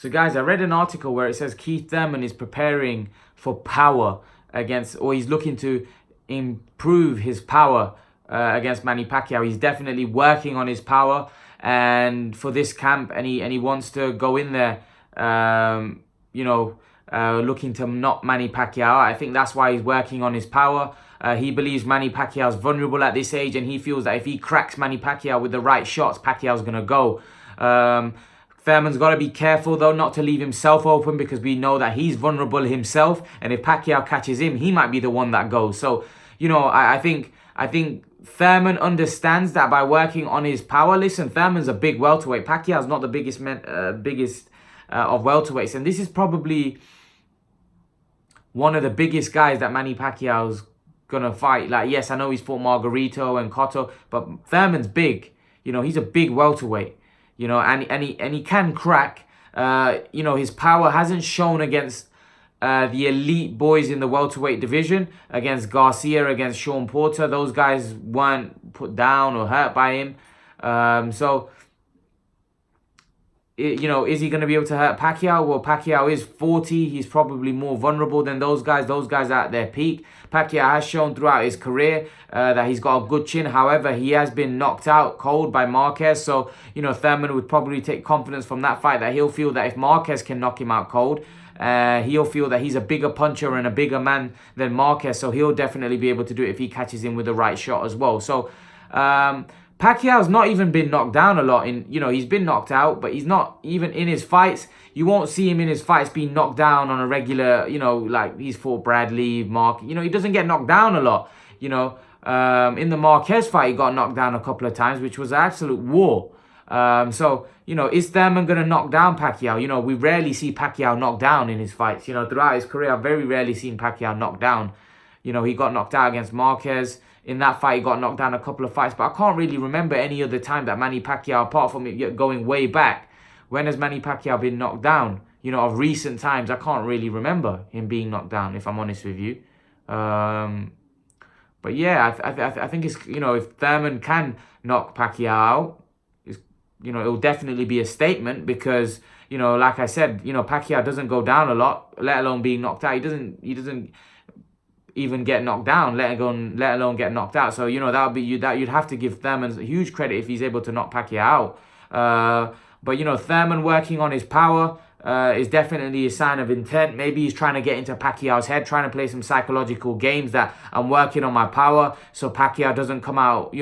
So guys, I read an article where it says Keith Thurman is preparing for power against, or he's looking to improve his power against Manny Pacquiao. He's definitely working on his power and for this camp, and he wants to go in there, looking to knock Manny Pacquiao. I think that's why he's working on his power. He believes Manny Pacquiao's vulnerable at this age, and he feels that if he cracks Manny Pacquiao with the right shots, Pacquiao's going to go. Thurman's got to be careful, though, not to leave himself open, because we know that he's vulnerable himself, and if Pacquiao catches him, he might be the one that goes. So, I think Thurman understands that by working on his power. Listen, Thurman's a big welterweight. Pacquiao's not the biggest of welterweights, and this is probably one of the biggest guys that Manny Pacquiao's gonna fight. Like, yes, I know he's fought Margarito and Cotto, but Thurman's big. He's a big welterweight. And he can crack. His power hasn't shown against the elite boys in the welterweight division, against Garcia, against Sean Porter. Those guys weren't put down or hurt by him. Is he going to be able to hurt Pacquiao? Well, Pacquiao is 40. He's probably more vulnerable than those guys. Those guys are at their peak. Pacquiao has shown throughout his career that he's got a good chin. However, he has been knocked out cold by Marquez. So, Thurman would probably take confidence from that fight, that he'll feel that if Marquez can knock him out cold, he'll feel that he's a bigger puncher and a bigger man than Marquez. So he'll definitely be able to do it if he catches him with the right shot as well. So, Pacquiao's not even been knocked down a lot. He's been knocked out, but he's not even in his fights. You won't see him in his fights being knocked down on a regular, like he's fought Bradley, Mark. He doesn't get knocked down a lot. In the Marquez fight, he got knocked down a couple of times, which was an absolute war. Is Thurman going to knock down Pacquiao? We rarely see Pacquiao knocked down in his fights. Throughout his career, I've very rarely seen Pacquiao knocked down. He got knocked out against Marquez. In that fight, he got knocked down a couple of fights. But I can't really remember any other time that Manny Pacquiao, apart from it going way back, when has Manny Pacquiao been knocked down? Of recent times, I can't really remember him being knocked down, if I'm honest with you. But yeah, I think it's, if Thurman can knock Pacquiao out, it'll definitely be a statement, because, like I said, Pacquiao doesn't go down a lot, let alone being knocked out. He doesn't even get knocked down, let alone get knocked out. So that would be you'd have to give Thurman huge credit if he's able to knock Pacquiao out. But Thurman working on his power is definitely a sign of intent. Maybe he's trying to get into Pacquiao's head, trying to play some psychological games, that I'm working on my power so Pacquiao doesn't come out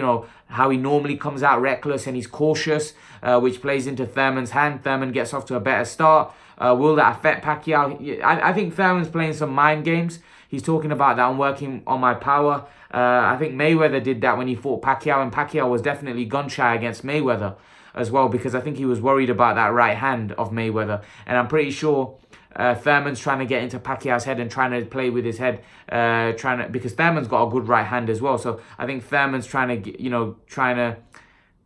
how he normally comes out, reckless, and he's cautious, which plays into Thurman's hand. Thurman gets off to a better start. Will that affect Pacquiao? I think Thurman's playing some mind games. He's talking about that, I'm working on my power. I think Mayweather did that when he fought Pacquiao, and Pacquiao was definitely gun-shy against Mayweather as well, because I think he was worried about that right hand of Mayweather. And I'm pretty sure Thurman's trying to get into Pacquiao's head and trying to play with his head, because Thurman's got a good right hand as well. So I think Thurman's trying to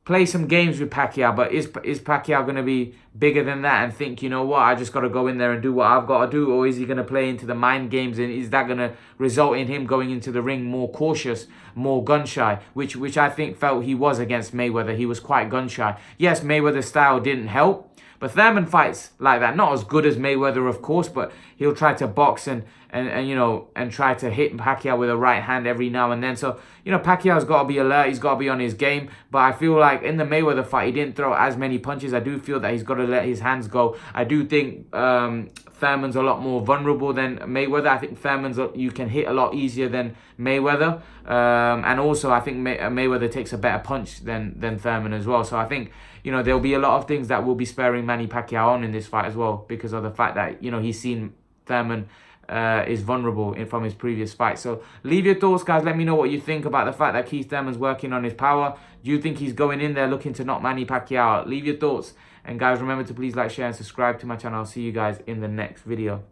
play some games with Pacquiao. But is Pacquiao going to be bigger than that and think, I just got to go in there and do what I've got to do? Or is he going to play into the mind games, and is that going to result in him going into the ring more cautious, more gun-shy, which I think felt he was against Mayweather. He was quite gun-shy. Yes, Mayweather's style didn't help, but Thurman fights like that. Not as good as Mayweather, of course, but he'll try to box and try to hit Pacquiao with a right hand every now and then. So, Pacquiao's got to be alert. He's got to be on his game. But I feel like in the Mayweather fight, he didn't throw as many punches. I do feel that he's got to let his hands go. I do think Thurman's a lot more vulnerable than Mayweather. I think you can hit a lot easier than Mayweather. And also, I think Mayweather takes a better punch than Thurman as well. So I think, there'll be a lot of things that will be spurring Manny Pacquiao on in this fight as well, because of the fact that, he's seen Thurman is vulnerable from his previous fight. So leave your thoughts, guys. Let me know what you think about the fact that Keith Thurman's working on his power. Do you think he's going in there looking to knock Manny Pacquiao out? Leave your thoughts. And guys, remember to please like, share, and subscribe to my channel. I'll see you guys in the next video.